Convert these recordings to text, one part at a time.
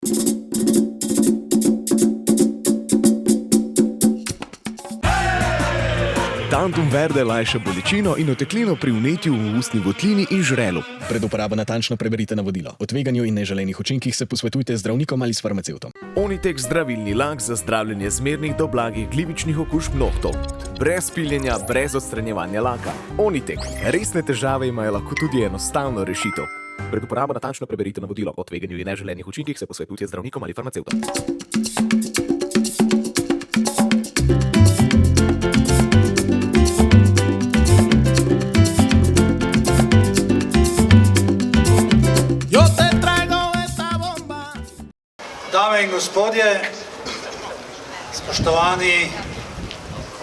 Tantum verde lajša bolečino in oteklino pri vnetju v ustni votlini in žrelu. Pred uporabo natančno preberite navodilo. O tveganju in neželenih učinkih se posvetujte z zdravnikom ali s farmacevtom. Onitek zdravilni lak za zdravljenje zmernih do blagih glivičnih okužb nohtov. Brez piljenja, brez odstranjevanja laka. Onitek. Resne težave imajo lahko tudi enostavno rešitev. Pred uporabo natančno preberite navodilo. O tveganju in neželenih učinkih se posvetujte z zdravnikom ali farmacevtom. Dame in gospodje, spoštovani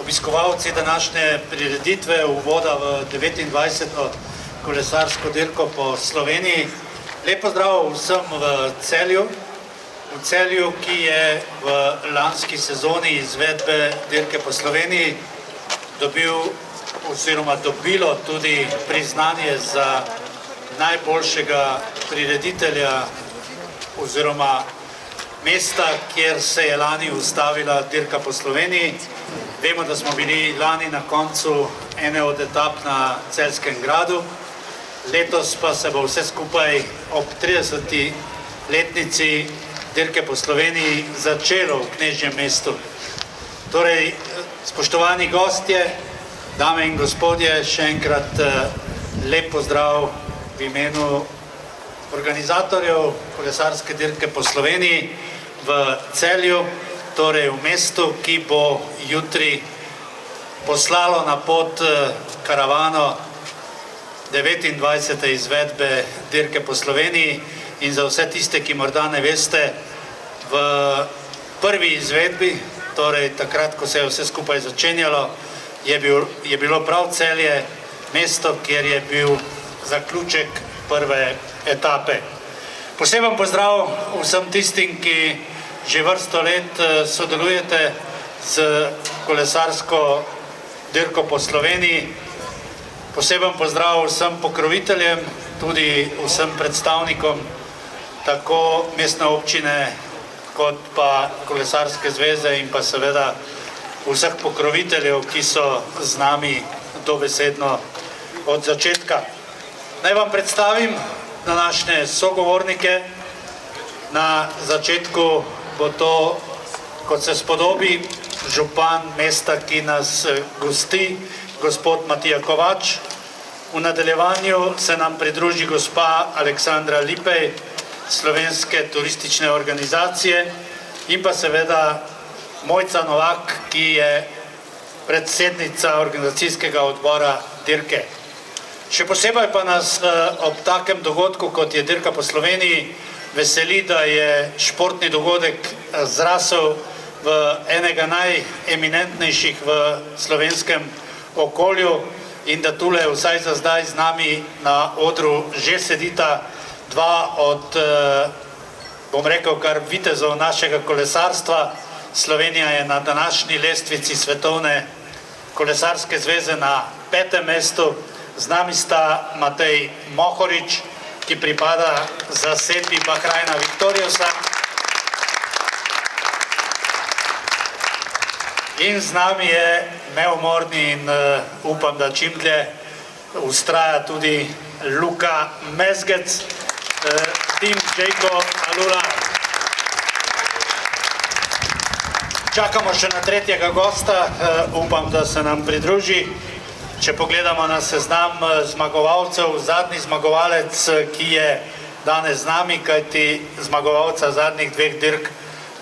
obiskovalci današnje prireditve uvoda v 29. kolesarsko dirko po Sloveniji, lep pozdrav vsem v Celju, ki je v lanski sezoni izvedbe dirke po Sloveniji dobilo tudi priznanje za najboljšega prireditelja oziroma mesta, kjer se je lani ustavila dirka po Sloveniji. Vemo, da smo bili lani na koncu ene od etap na Celjskem gradu. Letos pa se bo vse skupaj ob 30. letnici dirke po Sloveniji začelo v Knežjem mestu. Torej, spoštovani gostje, dame in gospodje, še enkrat lep pozdrav v imenu organizatorjev kolesarske dirke po Sloveniji v Celju, torej v mestu, ki bo jutri poslalo na pot karavano 29. izvedbe dirke po Sloveniji. In za vse tiste, ki morda ne veste, v prvi izvedbi, torej takrat, ko se je vse skupaj začenjalo, je bilo prav Celje mesto, kjer je bil zaključek prve etape. Poseben pozdrav vsem tistim, ki že vrsto let sodelujete z kolesarsko dirko po Sloveniji. Poseben pozdrav vsem pokroviteljem, tudi vsem predstavnikom tako mestne občine kot pa kolesarske zveze in pa seveda vseh pokroviteljev, ki so z nami dobesedno od začetka. Naj vam predstavim današnje sogovornike. Na začetku bo to, kot se spodobi, župan mesta, ki nas gosti, gospod Matija Kovač. V nadaljevanju se nam pridruži gospa Aleksandra Lipej, Slovenske turistične organizacije, in pa seveda Mojca Novak, ki je predsednica organizacijskega odbora dirke. Še posebej pa nas ob takem dogodku, kot je dirka po Sloveniji, veseli, da je športni dogodek zrasel v enega najeminentnejših v slovenskem okolju in da tule vsaj za zdaj z nami na odru že sedita dva od, bom rekel, kar vitezov našega kolesarstva. Slovenija je na današnji lestvici Svetovne kolesarske zveze na 5. mestu. Z nami sta Matej Mohorič, ki pripada zasedbi Bahrajna Viktoriusa, in z nami je neumorni in upam, da čim dlje ustraja tudi Luka Mezgec, Tim Džejko Alula. Čakamo še na tretjega gosta, upam, da se nam pridruži. Če pogledamo na seznam zmagovalcev, zadnji zmagovalec, ki je danes z nami, kajti zmagovalca zadnjih dveh dirk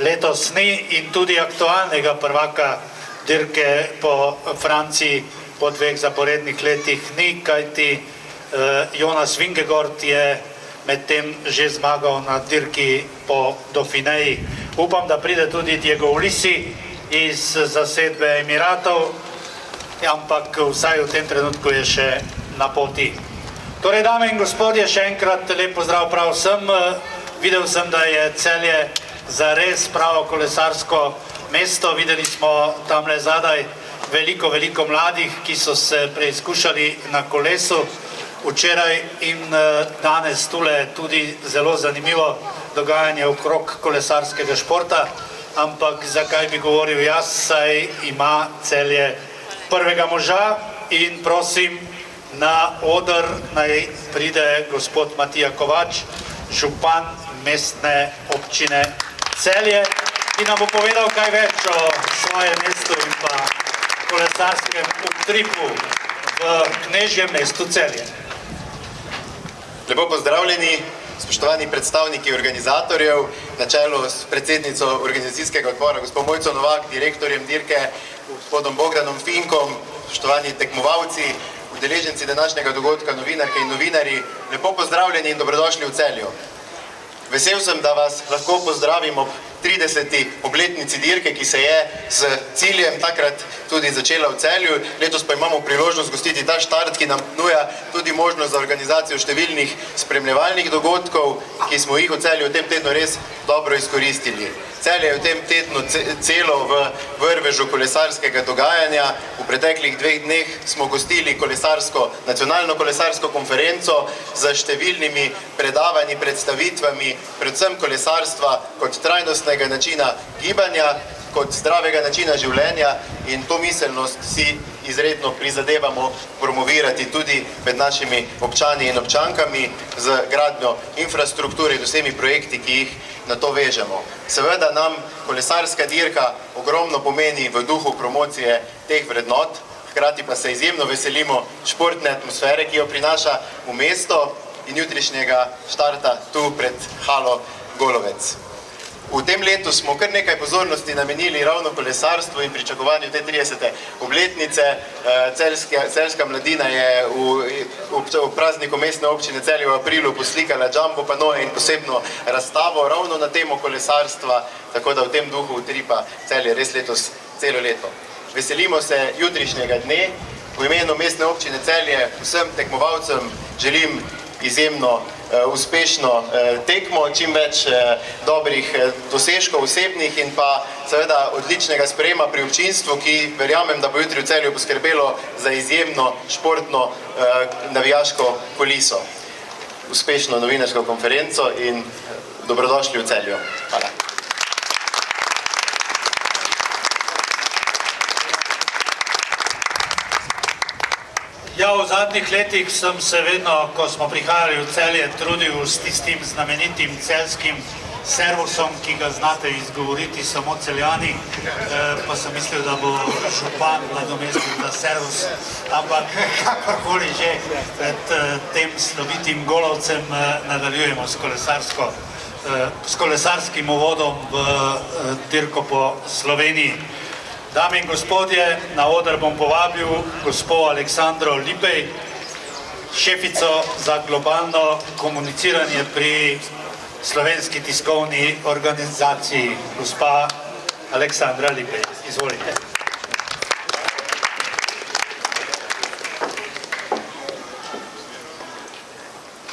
letos ni in tudi aktualnega prvaka dirke po Franciji po dveh zaporednih letih ni, kajti Jonas Vingegaard je medtem že zmagal na dirki po Dauphineji. Upam, da pride tudi Diego Ulissi iz zasedbe Emiratov, ampak vsaj v tem trenutku je še na poti. Torej, dame in gospodje, še enkrat lep pozdrav prav vsem. Videl sem, da je Celje zares pravo kolesarsko mesto. Videli smo tamle zadaj veliko mladih, ki so se preizkušali na kolesu. Včeraj in danes tule tudi zelo zanimivo dogajanje okrog kolesarskega športa, ampak zakaj bi govoril jaz, saj ima Celje prvega moža in prosim, na oder naj pride gospod Matija Kovač, župan mestne občine Celje, ki nam bo povedal kaj več o svojem mestu in pa kolesarskem utripu v knežjem mestu Celje. Lepo pozdravljeni, spoštovani predstavniki organizatorjev, na čelu s predsednico organizacijskega odbora, gospod Mojco Novak, direktorjem dirke, gospodom Bogdanom Finkom, spoštovani tekmovalci, udeleženci današnjega dogodka, novinarke in novinarji, lepo pozdravljeni in dobrodošli v Celju. Vesel sem, da vas lahko pozdravim ob 30. obletnici dirke, ki se je s ciljem takrat tudi začela v Celju. Letos pa imamo priložnost gostiti ta štart, ki nam nuja tudi možnost za organizacijo številnih spremljevalnih dogodkov, ki smo jih v Celju v tem tednu res dobro izkoristili. Celje je v tem tednu celo v vrvežu kolesarskega dogajanja. V preteklih 2 dneh smo gostili nacionalno kolesarsko konferenco z številnimi predavanji, predstavitvami, predvsem kolesarstva kot trajnostnega načina gibanja, kot zdravega načina življenja, in to miselnost si izredno prizadevamo promovirati tudi med našimi občani in občankami z gradnjo infrastrukture in vsemi projekti, ki jih na to vežemo. Seveda nam kolesarska dirka ogromno pomeni v duhu promocije teh vrednot, hkrati pa se izjemno veselimo športne atmosfere, ki jo prinaša v mesto, in jutrišnjega štarta tu pred halo Golovec. V tem letu smo kar nekaj pozornosti namenili ravno kolesarstvu in pričakovanju te 30. obletnice. Celjska mladina je v prazniku mestne občine Celje v aprilu poslikala jumbo panoje in posebno razstavo ravno na temo kolesarstva, tako da v tem duhu utripa Celje res letos celo leto. Veselimo se jutrišnjega dne. V imenu mestne občine Celje vsem tekmovalcem želim izjemno uspešno tekmo, čim več dobrih dosežkov osebnih in pa seveda odličnega sprejema pri občinstvu, ki verjamem, da bo jutri v Celju poskrbelo za izjemno športno navijaško kuliso. Uspešno novinarsko konferenco in dobrodošli v Celju. Hvala. Ja, v zadnjih letih sem se vedno, ko smo prihajali v Celje, trudil s tistim znamenitim celjskim servusom, ki ga znate izgovoriti samo Celjani, pa sem mislil, da bo župan nadomestil ta servus, ampak kakorkoli že pred tem slovitim Golovcem nadaljujemo s kolesarskim uvodom v dirko po Sloveniji. Dame in gospodje, na oder bom povabil gospo Aleksandro Lipej, šefico za globalno komuniciranje pri Slovenski tiskovni organizaciji. Gospa Aleksandra Lipej, izvolite.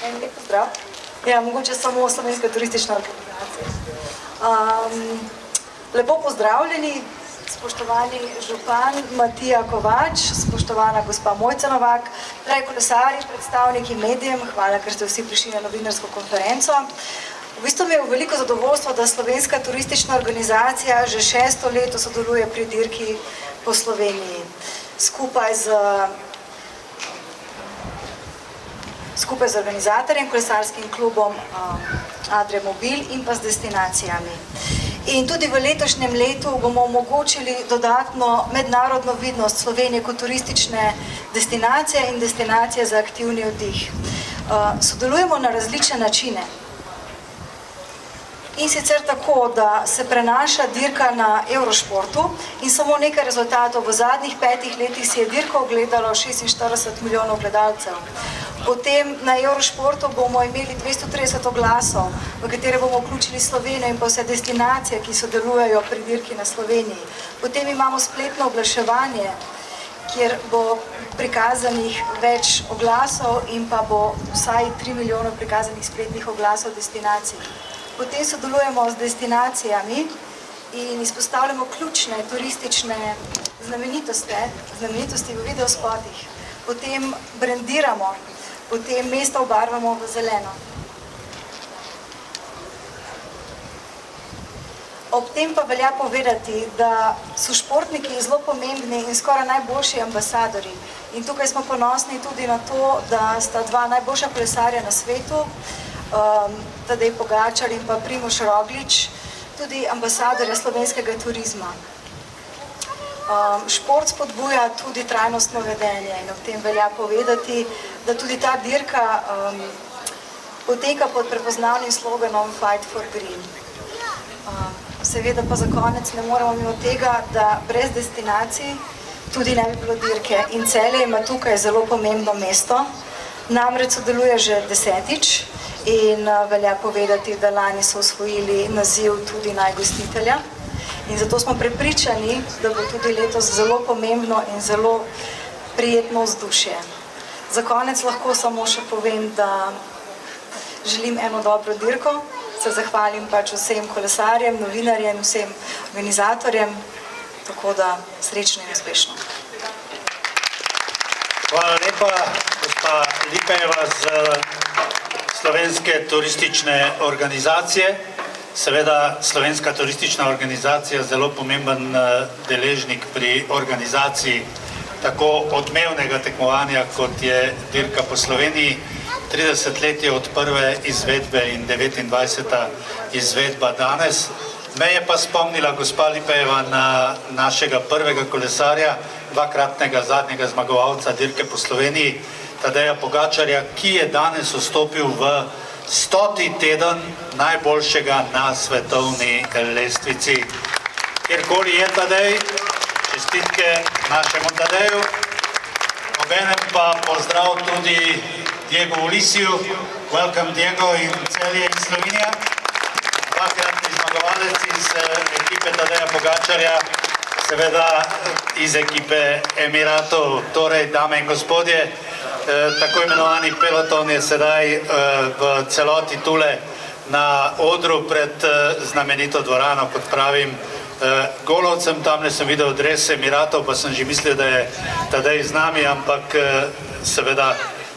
En lep pozdrav. Ja, mogoče samo Slovenska turistična organizacija. Lepo pozdravljeni. Spoštovani župan Matija Kovač, spoštovana gospa Mojca Novak, dragi kolesarji, predstavniki medijem, hvala, ker ste vsi prišli na novinarsko konferenco. V bistvu mi je veliko zadovoljstvo, da Slovenska turistična organizacija že 6. leto sodeluje pri dirki po Sloveniji, skupaj z organizatorjem, kolesarskim klubom Adria Mobil in pa z destinacijami. In tudi v letošnjem letu bomo omogočili dodatno mednarodno vidnost Slovenije kot turistične destinacije in destinacije za aktivni oddih. Sodelujemo na različne načine. In sicer tako, da se prenaša dirka na Eurošportu in samo nekaj rezultatov. V zadnjih 5 letih si je dirko ogledalo 46 milijonov gledalcev. Potem na Eurošportu bomo imeli 230 oglasov, v katere bomo vključili Slovenijo in pa vse destinacije, ki sodelujejo pri dirki na Sloveniji. Potem imamo spletno oglaševanje, kjer bo prikazanih več oglasov in pa bo vsaj 3 milijonov prikazanih spletnih oglasov destinacij. Potem sodelujemo z destinacijami in izpostavljamo ključne turistične znamenitosti v videospotih. Potem brendiramo, potem mesta obarvamo v zeleno. Ob tem pa velja povedati, da so športniki zelo pomembni in skoraj najboljši ambasadori. In tukaj smo ponosni tudi na to, da sta dva najboljša kolesarja na svetu, Tadej Pogačar in pa Primož Roglič, tudi ambasadorja slovenskega turizma. Šport spodbuja tudi trajnostno vedenje in ob tem velja povedati, da tudi ta dirka poteka pod prepoznavnim sloganom Fight for Green. Seveda pa za konec ne moremo mimo tega, da brez destinacij tudi ne bi bilo dirke. In Celje ima tukaj zelo pomembno mesto, namreč sodeluje že 10. in velja povedati, da lani so osvojili naziv tudi najgostitelja. In zato smo prepričani, da bo tudi letos zelo pomembno in zelo prijetno vzdušje. Za konec lahko samo še povem, da želim eno dobro dirko, se zahvalim pač vsem kolesarjem, novinarjem, vsem organizatorjem, tako da srečno in uspešno. Hvala lepa, gospa Lipejeva z Slovenske turistične organizacije. Seveda, Slovenska turistična organizacija je zelo pomemben deležnik pri organizaciji tako odmevnega tekmovanja, kot je dirka po Sloveniji. 30 let je od prve izvedbe in 29. izvedba danes. Me je pa spomnila gospa Lipejeva na našega prvega kolesarja, dvakratnega zadnjega zmagovalca dirke po Sloveniji, Tadeja Pogačarja, ki je danes vstopil v 100. teden najboljšega na svetovni lestvici. Kjerkoli je Tadej, čestitke našemu Tadeju. Obenem pa pozdrav tudi Diego Ulisiju. Welcome Diego in Celje in Slovenija. Dvakratni zmagovalec iz ekipe Tadeja Pogačarja, seveda iz ekipe Emiratov. Torej, dame in gospodje, tako imenovani peloton je sedaj v celoti tule na odru pred znamenito dvorano, kot pravim, Golovcem. Tamle sem videl dres Emiratov, pa sem že mislil, da je Tadej z nami, ampak seveda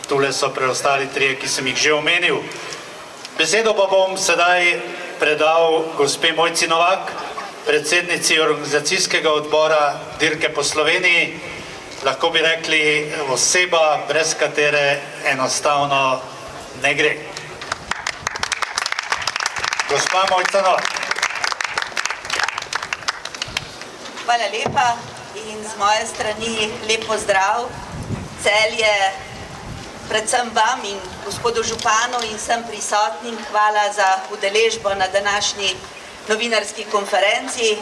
tule so preostali trije, ki sem jih že omenil. Besedo pa bom sedaj predal gospe Mojci Novak, predsednici organizacijskega odbora dirke po Sloveniji. Lahko bi rekli oseba, brez katere enostavno ne gre. Gospa Mojca Novak. Hvala lepa in z moje strani lep pozdrav. Celje, predvsem vam in gospodu županu in vsem prisotnim, hvala za udeležbo na današnji novinarski konferenci.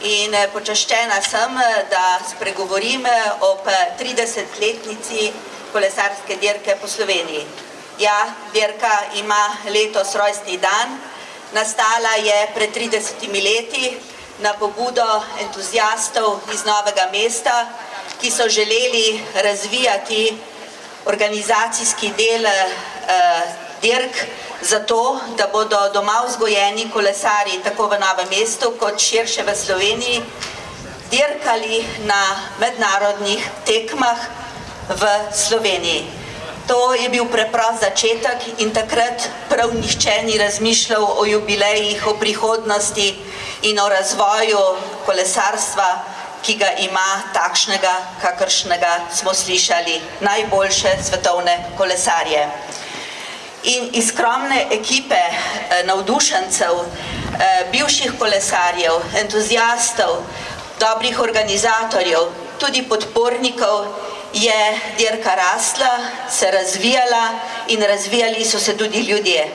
In počaščena sem, da spregovorim ob 30-letnici kolesarske dirke po Sloveniji. Ja, dirka ima letos rojstni dan, nastala je pred 30 leti na pobudo entuzijastov iz Novega mesta, ki so želeli razvijati organizacijski del dirk, zato, da bodo doma vzgojeni kolesarji tako v Novem mestu kot širše v Sloveniji dirkali na mednarodnih tekmah v Sloveniji. To je bil preprost začetek in takrat prav nihče ni razmišljal o jubilejih, o prihodnosti in o razvoju kolesarstva, ki ga ima takšnega, kakršnega smo slišali, najboljše svetovne kolesarje. In iz skromne ekipe navdušencev, bivših kolesarjev, entuzijastov, dobrih organizatorjev, tudi podpornikov, je dirka rasla, se razvijala in razvijali so se tudi ljudje.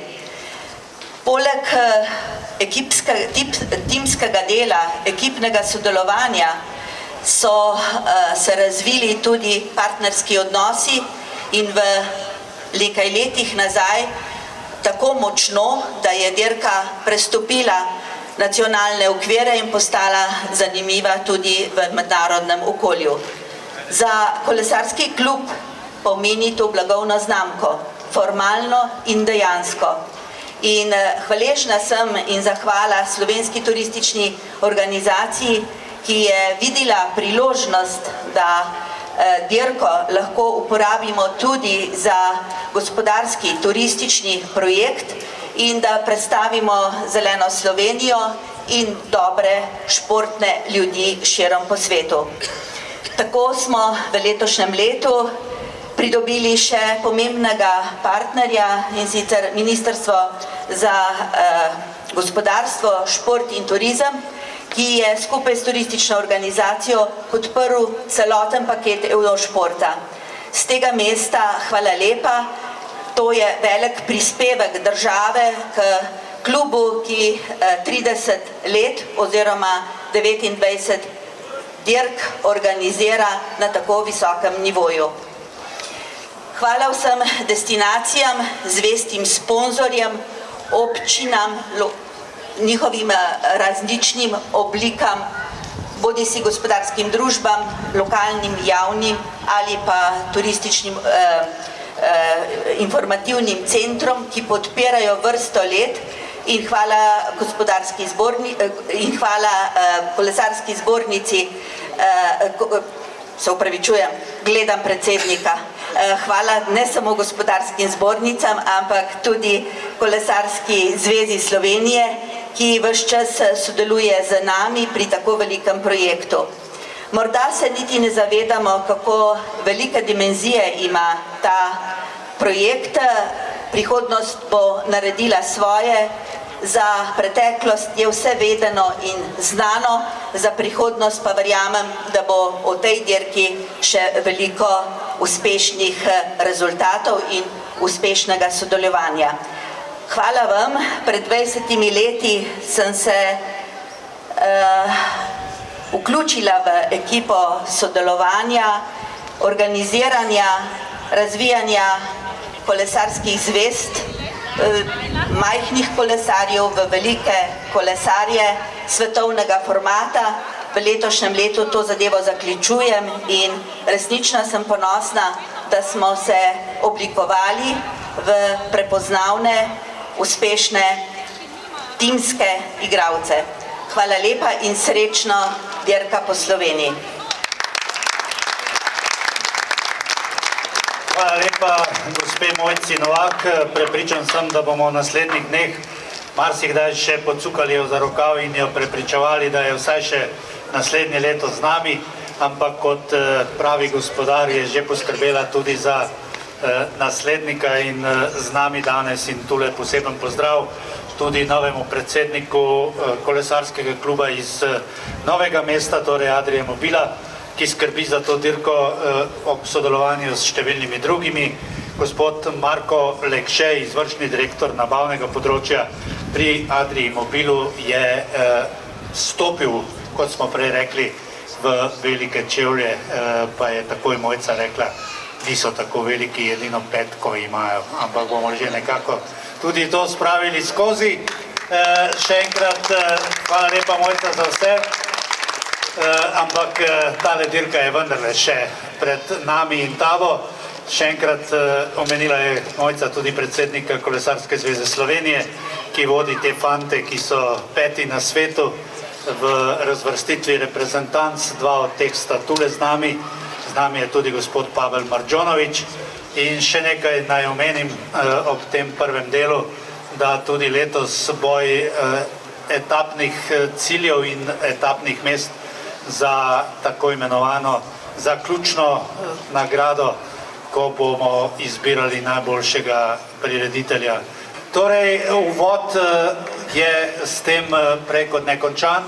Poleg timskega dela, ekipnega sodelovanja so se razvili tudi partnerski odnosi in v nekaj letih nazaj tako močno, da je dirka prestopila nacionalne okvire in postala zanimiva tudi v mednarodnem okolju. Za kolesarski klub pomeni to blagovno znamko, formalno in dejansko. In hvaležna sem in zahvala Slovenski turistični organizaciji, ki je videla priložnost, da dirko lahko uporabimo tudi za gospodarski turistični projekt in da predstavimo zeleno Slovenijo in dobre športne ljudi širom po svetu. Tako smo v letošnjem letu pridobili še pomembnega partnerja, in sicer Ministrstvo za gospodarstvo, šport in turizem, ki je skupaj s turistično organizacijo podprl celoten paket Eurošporta. Z tega mesta hvala lepa, to je velik prispevek države k klubu, ki 30 let oziroma 29 dirk organizira na tako visokem nivoju. Hvala vsem destinacijam, zvestim sponzorjem, občinam, njihovim različnim oblikam, bodisi gospodarskim družbam, lokalnim, javnim ali pa turističnim informativnim centrom, ki podpirajo vrsto let, in hvala kolesarski zbornici, se upravičujem, gledam predsednika, hvala ne samo gospodarskim zbornicam, ampak tudi Kolesarski zvezi Slovenije, ki ves čas sodeluje z nami pri tako velikem projektu. Morda se niti ne zavedamo, kako velike dimenzije ima ta projekt. Prihodnost bo naredila svoje, za preteklost je vse vedeno in znano, za prihodnost pa verjamem, da bo o tej dirki še veliko uspešnih rezultatov in uspešnega sodelovanja. Hvala vam, pred 20 leti sem se vključila v ekipo sodelovanja, organiziranja, razvijanja kolesarskih zvest, majhnih kolesarjev v velike kolesarje svetovnega formata. V letošnjem letu to zadevo zaključujem in resnično sem ponosna, da smo se oblikovali v prepoznavne, uspešne timske igralce. Hvala lepa in srečno dirka po Sloveniji. Hvala lepa, gospe Mojci Novak. Prepričan sem, da bomo v naslednjih dneh marsikdaj še pocukali jo za rokav in jo prepričevali, da je vsaj še naslednje leto z nami, ampak kot pravi gospodar je že poskrbela tudi za naslednika in z nami danes in tule poseben pozdrav tudi novemu predsedniku kolesarskega kluba iz Novega mesta, torej Adrie Mobila, ki skrbi za to dirko ob sodelovanju s številnimi drugimi. Gospod Marko Lekše, izvršni direktor nabavnega področja pri Adrii Mobilu, je stopil, kot smo prej rekli, v velike čevlje, pa je takoj Mojca rekla, niso tako veliki, edino petko imajo, ampak bomo že nekako tudi to spravili skozi. Še enkrat hvala lepa, Mojca, za vse. Ampak tale dirka je vendarle še pred nami in tabo. Še enkrat omenila je Mojca tudi predsednika Kolesarske zveze Slovenije, ki vodi te fante, ki so 5. na svetu v razvrstitvi reprezentanc. 2 od teh sta tule z nami. Z nami je tudi gospod Pavel Marđonović. In še nekaj naj omenim ob tem prvem delu, da tudi letos boj etapnih ciljev in etapnih mest za tako imenovano zaključno nagrado, ko bomo izbirali najboljšega prireditelja. Torej, uvod je s tem prej kot nekončan.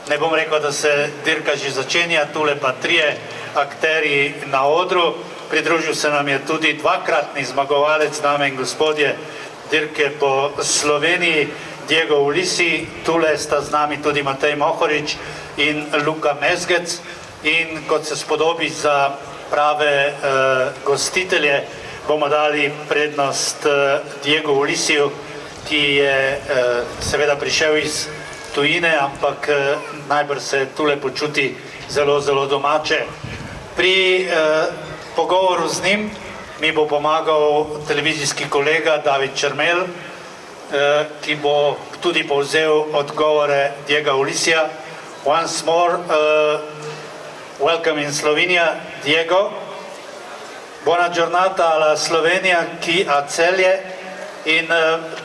Ne bom rekel, da se dirka že začenja, tule pa 3 akterji na odru. Pridružil se nam je tudi 2-kratni zmagovalec, dame in gospodje, dirke po Sloveniji, Diego Ulisi. Tule sta z nami tudi Matej Mohorič in Luka Mezgec. In kot se spodobi za prave gostitelje, bomo dali prednost Diego Ulisiju, ki je seveda prišel iz tujine, ampak najbrž se tule počuti zelo, zelo domače. Pri pogovoru z njim mi bo pomagal televizijski kolega David Čermel, ki bo tudi povzel odgovore Diega Ulisija. Once more, welcome in Slovenia, Diego. Buona giornata alla Slovenia, ki a celje. In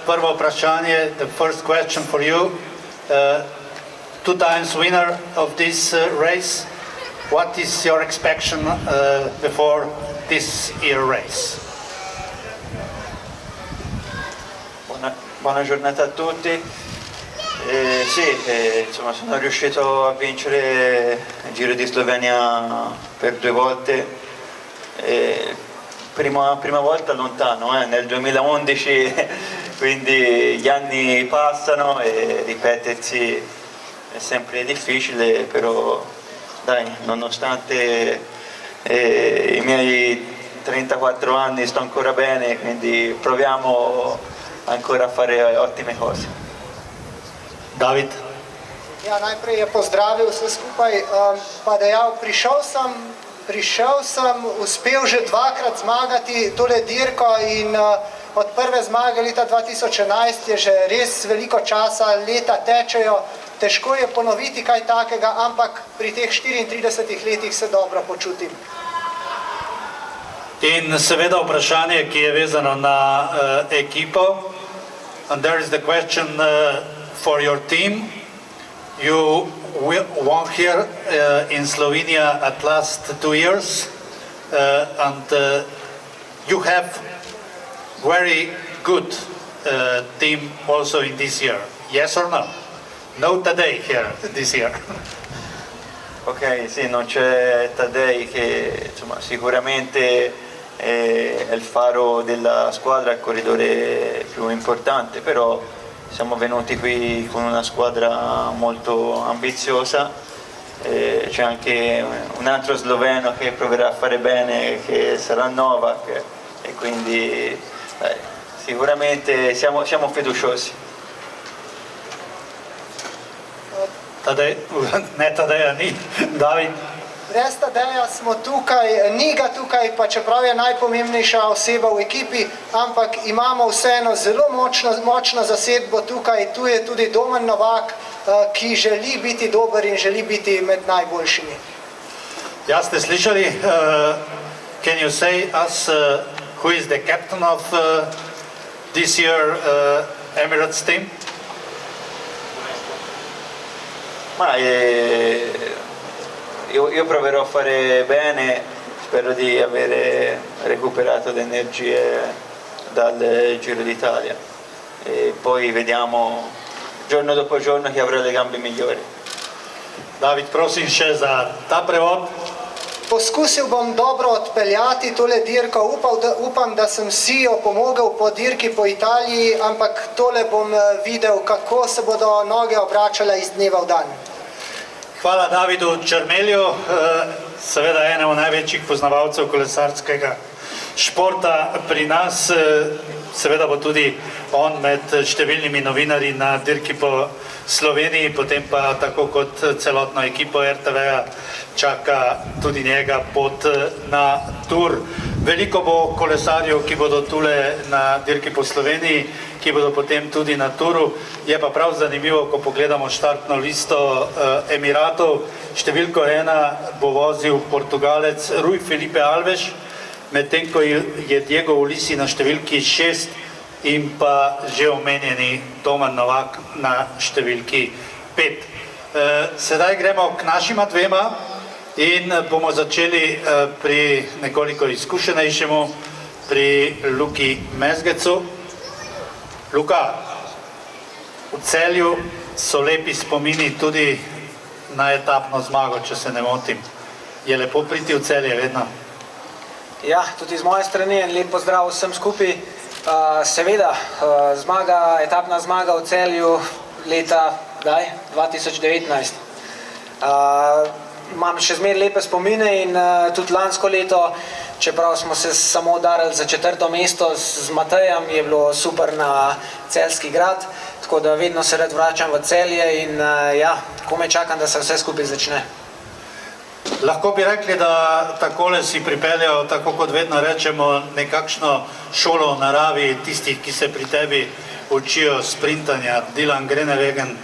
prvo vprašanje, the first question for you. two times winner of this race. What is your expectation before this year race? Buona giornata a tutti. Insomma, sono riuscito a vincere il Giro di Slovenia per 2 volte. Prima volta lontano, nel 2011, quindi gli anni passano e ripetersi è sempre difficile, però dai, nonostante i miei 34 anni sto ancora bene, quindi proviamo ancora a fare ottime cose. David? Ja, najprej je pozdravil vse skupaj, pa dejal, prišel sem, uspel že 2-krat zmagati tole dirko in od prve zmage leta 2011 je že res veliko časa, leta tečejo, težko je ponoviti kaj takega, ampak pri teh 34 letih se dobro počutim. In seveda vprašanje, ki je vezano na ekipo. And there is the question for your team. You won here in Slovenia at last 2 years, and you have very good team also in this year. Yes or no? No Tadej here this year. Ok, sì, non c'è Tadej che insomma, sicuramente è il faro della squadra, il corridore più importante, però siamo venuti qui con una squadra molto ambiziosa, c'è anche un altro sloveno che proverà a fare bene, che sarà Novak, e quindi sicuramente siamo fiduciosi. Tadej, ne Tadeja ni, David. Brez Tadeja smo tukaj, ni ga tukaj, pa čeprav je najpomembnejša oseba v ekipi, ampak imamo vseeno zelo močno zasedbo tukaj, tu je tudi Domen Novak, ki želi biti dober in želi biti med najboljšimi. Ja, ste slišali, can you say us who is the captain of this year Emirates team? Ma io proverò a fare bene, spero di avere recuperato le energie dal Giro d'Italia e poi vediamo giorno dopo giorno chi avrà le gambe migliori. David, prosim še za ta prevod. Poskusil bom dobro odpeljati tole dirko, upam, da sem si opomogel po dirki po Italiji, ampak tole bom videl, kako se bodo noge obračale iz dneva v dan. Hvala Davidu Čermelju, seveda enemu največjih poznavalcev kolesarskega športa pri nas. Seveda bo tudi on med številnimi novinarji na dirki po Sloveniji, potem pa tako kot celotno ekipo RTV-ja čaka tudi njega pot na Tour. Veliko bo kolesarjev, ki bodo tule na dirki po Sloveniji, ki bodo potem tudi na Touru. Je pa prav zanimivo, ko pogledamo štartno listo Emiratov. Številko 1 bo vozil Portugalec Rui Felipe Alves, medtem ko je Diego Ulissi na številki 6 in pa že omenjeni Domen Novak na številki 5. Sedaj gremo k našima dvema in bomo začeli pri nekoliko izkušenejšemu, pri Luki Mezgecu. Luka, v Celju so lepi spomini tudi na etapno zmago, če se ne motim. Je lepo priti v Celje vedno? Ja, tudi z moje strani en lep pozdrav vsem skupaj. Seveda, etapna zmaga v Celju leta 2019. Imam še zmeraj lepe spomine in tudi lansko leto, čeprav smo se samo udarili za 4. mesto z Matejem, je bilo super na Celjski grad, tako da vedno se rad vračam v Celje in ja, komaj čakam, da se vse skupaj začne. Lahko bi rekli, da takole si pripeljal, tako kot vedno rečemo, nekakšno šolo v naravi tistih, ki se pri tebi učijo sprintanja. Dylan Groenewegen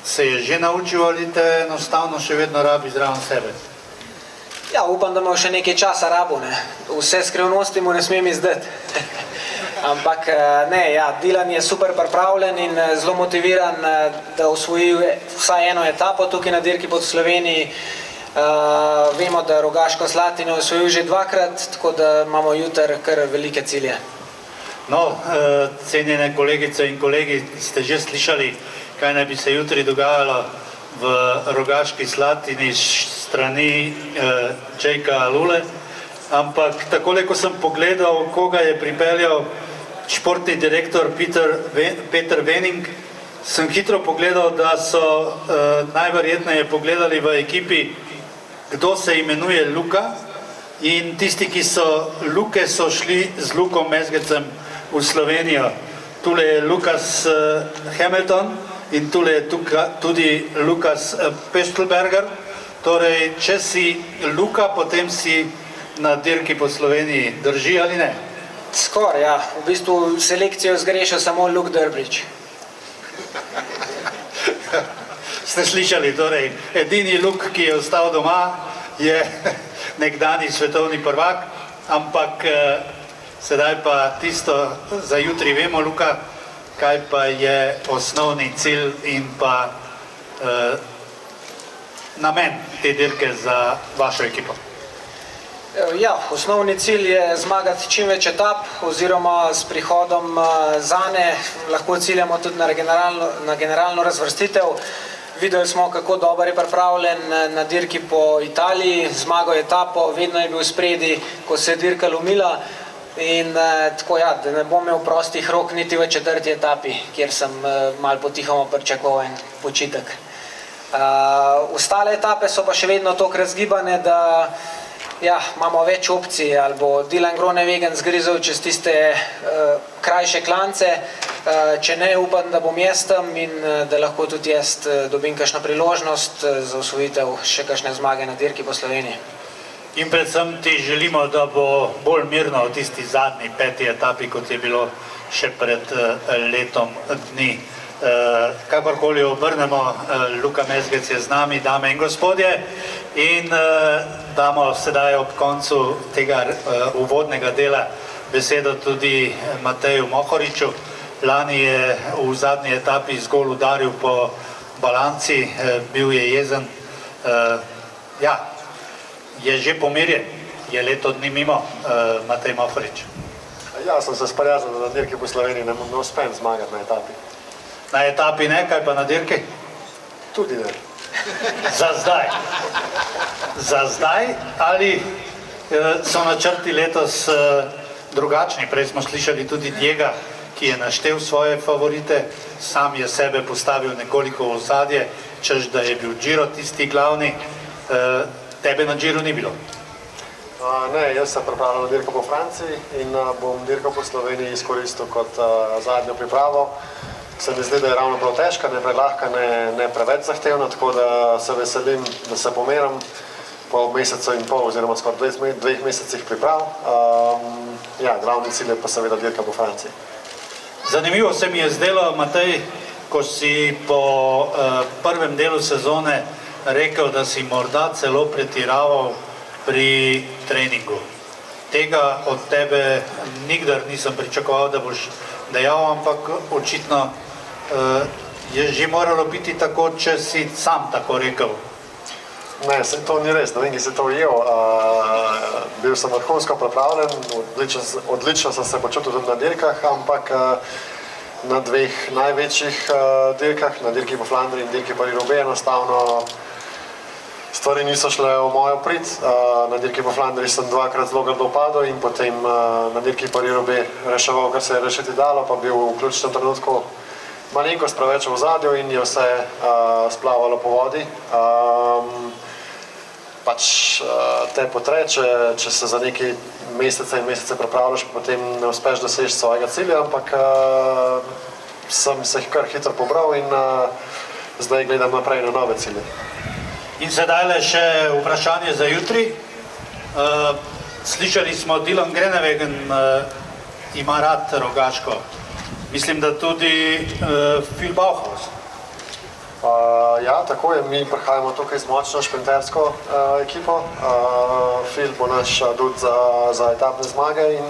se je že naučil ali te enostavno še vedno rabi zraven sebe? Ja, upam, da ima še nekaj časa rabo, ne. Vse skrivnosti mu ne smem izdati. Ampak ne, ja, Dilan je super pripravljen in zelo motiviran, da osvoji vsaj eno etapo tukaj na dirki po Sloveniji. Vemo, da Rogaško Slatino je osvojil že dvakrat, tako da imamo jutri kar velike cilje. No, cenjene kolegice in kolegi, ste že slišali, kaj naj bi se jutri dogajalo v Rogaški Slatini strani Jacka Lule. Ampak takole, ko sem pogledal, koga je pripeljal športni direktor Peter Vening, sem hitro pogledal, da so najverjetneje pogledali v ekipi, kdo se imenuje Luka, in tisti, ki so Luke, so šli z Lukom Mezgecem v Slovenijo. Tule je Lukas Hamilton in tule je tudi Lukas Pestelberger. Torej, če si Luka, potem si na dirki po Sloveniji. Drži ali ne? Skoraj, ja. V bistvu selekcijo zgrešil samo Luke Durbrič. Ste slišali, torej, edini Luk, ki je ostal doma, je nekdani svetovni prvak, ampak sedaj pa tisto za jutri vemo, Luka, kaj pa je osnovni cilj in pa namen te dirke za vašo ekipo. Ja, osnovni cilj je zmagati čim več etap, oziroma s prihodom Zane lahko ciljamo tudi na generalno razvrstitev. Videli smo, kako dober je pripravljen na dirki po Italiji, zmagal etapo, vedno je bil spredi, ko se je dirka lomila. In tako ja, da ne bom imel prostih rok niti v 4. etapi, kjer sem malo potihoma pričakoval en počitek. Ostale etape so pa še vedno toliko razgibane, da ja, imamo več opcij, ali bo Dylan Groenewegen zgrizel čez tiste krajše klance, če ne, upam, da bom jaz tam in da lahko tudi jaz dobim kakšno priložnost za osvojitev še kakšne zmage na dirki po Sloveniji. In predvsem ti želimo, da bo bolj mirno v tisti zadnji 5. etapi, kot je bilo še pred letom dni. Kakorkoli obrnemo, Luka Mezgec je z nami, dame in gospodje, in damo sedaj ob koncu tega uvodnega dela besedo tudi Mateju Mohoriču. Lani je v zadnji etapi zgolj udaril po balanci, bil je jezen. Ja, je že pomirjen, je leto dni mimo, Matej Mohorič. Ja, sem se sprijaznil, da na dirki po Sloveniji ne uspem zmagati na etapi. Na etapi ne, kaj pa na dirki? Tudi ne. Za zdaj. Za zdaj ali so načrti letos drugačni? Prej smo slišali tudi Diega, ki je naštel svoje favorite, sam je sebe postavil nekoliko v ozadje, češ da je bil Giro tisti glavni. Tebe na Giru ni bilo? Ne, jaz sem pripravljal na dirko po Franciji in bom dirko po Sloveniji izkoristil kot zadnjo pripravo. Se mi zdi, da je ravno prav težka, ne prelahka, ne preveč zahtevna, tako da se veselim, da se pomerim po mesecu in pol oziroma skoraj 2 mesecih priprav. Ja, glavni cilj je pa seveda dirka po Franciji. Zanimivo se mi je zdelo, Matej, ko si po prvem delu sezone rekel, da si morda celo pretiraval pri treningu. Tega od tebe nikdar nisem pričakoval, da boš dejal, ampak očitno je že moralo biti tako, če si sam tako rekel. Ne, to ni res, ne vem, ki si to ujel. Bil sem vrhunsko pripravljen, odlično sem se počutil tudi na dirkah, ampak na 2 največjih dirkah, na dirki po Flandriji in dirki po Roubaix, enostavno stvari niso šle v mojo prid. Na dirki po Flandriji sem 2-krat zelo grdo padel in potem na dirki po Roubaix reševal, kar se je rešiti dalo, pa bil v ključnem trenutku malenkost preveč v ozadju in je vse splavalo po vodi. Pač te potre, če se za neki mesece in mesece pripravljaš, potem ne uspeš doseči svojega cilja, ampak sem se jih kar hitro pobral in zdaj gledam naprej na nove cilje. In sedaj le še vprašanje za jutri. Slišali smo, Dylan Groenewegen ima rad Rogaško. Mislim, da tudi Phil Bauhaus. Ja, tako je. Mi prihajamo tukaj z močno šprintersko ekipo. Phil bo naš adut za etapne zmage in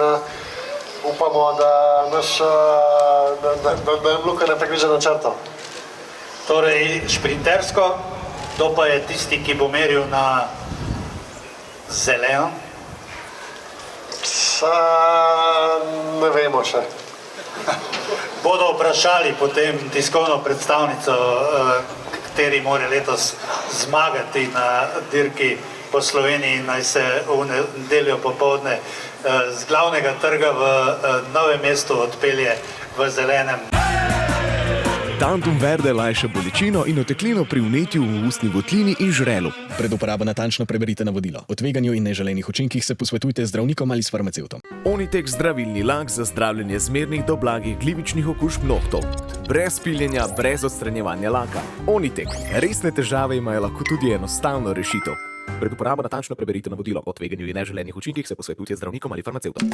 upamo, da nam Luka ne prekriža načrtov. Torej, šprintersko, to pa je tisti, ki bo meril na zeleno. Ne vemo še. Bodo vprašali potem tiskovno predstavnico, kateri mora letos zmagati na dirki po Sloveniji, naj se v nedeljo popoldne z glavnega trga v Novem mestu odpelje v zelenem. Tantum verde lajša bolečino in oteklino pri vnetju v ustni votlini in žrelu. Pred uporabo natančno preberite navodilo. O tveganju in neželenih učinkih se posvetujte z zdravnikom ali s farmacevtom. Onitek zdravilni lak za zdravljenje zmernih do blagih glivičnih okužb nohtov. Brez piljenja, brez odstranjevanja laka. Onitek. Resne težave imajo lahko tudi enostavno rešitev. Pred uporabo natančno preberite navodilo. O tveganju in neželenih učinkih se posvetujte z zdravnikom ali farmacevtom.